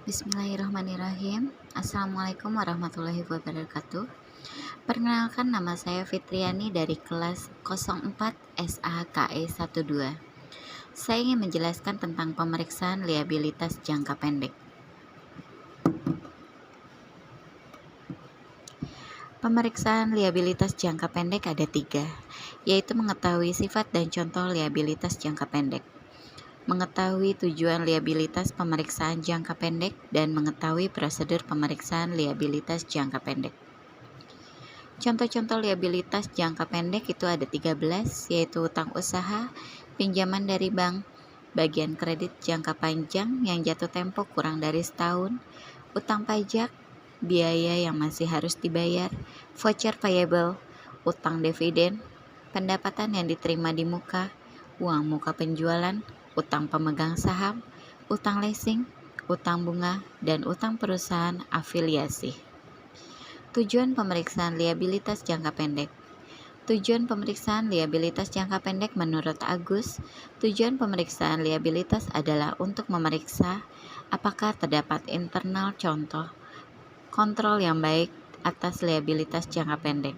Bismillahirrahmanirrahim. Assalamualaikum warahmatullahi wabarakatuh. Perkenalkan, nama saya Fitriani dari kelas 04 SAKE 12. Saya ingin menjelaskan tentang pemeriksaan liabilitas jangka pendek. Pemeriksaan liabilitas jangka pendek ada 3, yaitu mengetahui sifat dan contoh liabilitas jangka pendek, mengetahui tujuan liabilitas pemeriksaan jangka pendek, dan mengetahui prosedur pemeriksaan liabilitas jangka pendek. Contoh-contoh liabilitas jangka pendek itu ada 13, yaitu utang usaha, pinjaman dari bank, bagian kredit jangka panjang yang jatuh tempo kurang dari setahun, utang pajak, biaya yang masih harus dibayar, voucher payable, utang dividen, pendapatan yang diterima di muka, uang muka penjualan, utang pemegang saham, utang leasing, utang bunga, dan utang perusahaan afiliasi. Tujuan pemeriksaan liabilitas jangka pendek. Tujuan pemeriksaan liabilitas jangka pendek menurut Agus, tujuan pemeriksaan liabilitas adalah untuk memeriksa apakah terdapat internal kontrol yang baik atas liabilitas jangka pendek.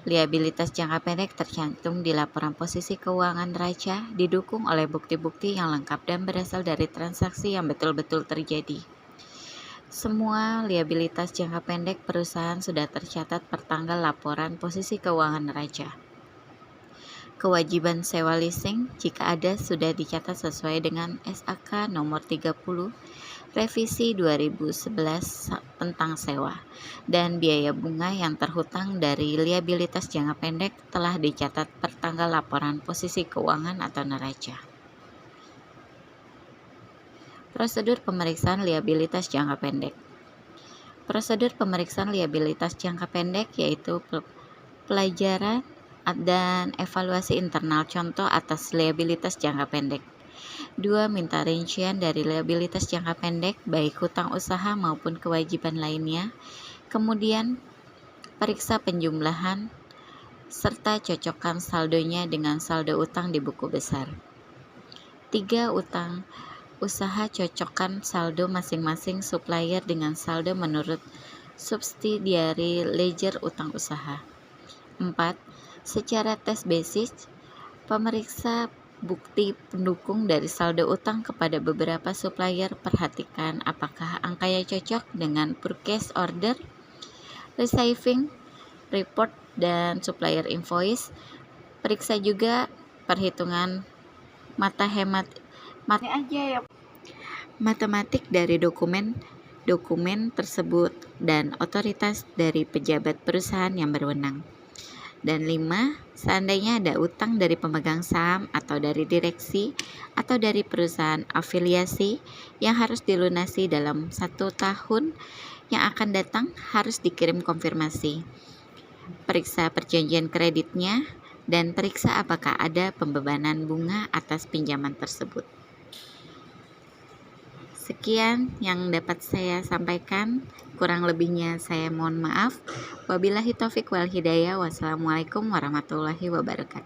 Liabilitas jangka pendek tercantum di laporan posisi keuangan neraca, didukung oleh bukti-bukti yang lengkap dan berasal dari transaksi yang betul-betul terjadi. Semua liabilitas jangka pendek perusahaan sudah tercatat pertanggal laporan posisi keuangan neraca. Kewajiban sewa leasing jika ada sudah dicatat sesuai dengan SAK nomor 30 revisi 2011 tentang sewa, dan biaya bunga yang terhutang dari liabilitas jangka pendek telah dicatat pertanggal laporan posisi keuangan atau neraca. Prosedur pemeriksaan liabilitas jangka pendek. Prosedur pemeriksaan liabilitas jangka pendek yaitu pelajaran dan evaluasi internal contoh atas liabilitas jangka pendek. 2. Minta rincian dari liabilitas jangka pendek, baik hutang usaha maupun kewajiban lainnya. Kemudian, periksa penjumlahan serta cocokkan saldonya dengan saldo utang di buku besar. 3. Utang usaha, cocokkan saldo masing-masing supplier dengan saldo menurut subsidiary ledger utang usaha. 4. Secara tes basis, pemeriksa bukti pendukung dari saldo utang kepada beberapa supplier. Perhatikan apakah angkanya cocok dengan purchase order, receiving report, dan supplier invoice. Periksa juga perhitungan matematik dari dokumen tersebut dan otoritas dari pejabat perusahaan yang berwenang. Dan 5. Seandainya ada utang dari pemegang saham atau dari direksi atau dari perusahaan afiliasi yang harus dilunasi dalam 1 tahun yang akan datang, harus dikirim konfirmasi. Periksa perjanjian kreditnya dan periksa apakah ada pembebanan bunga atas pinjaman tersebut. Sekian yang dapat saya sampaikan, kurang lebihnya saya mohon maaf. Wabillahi taufik wal hidayah. Wassalamualaikum warahmatullahi wabarakatuh.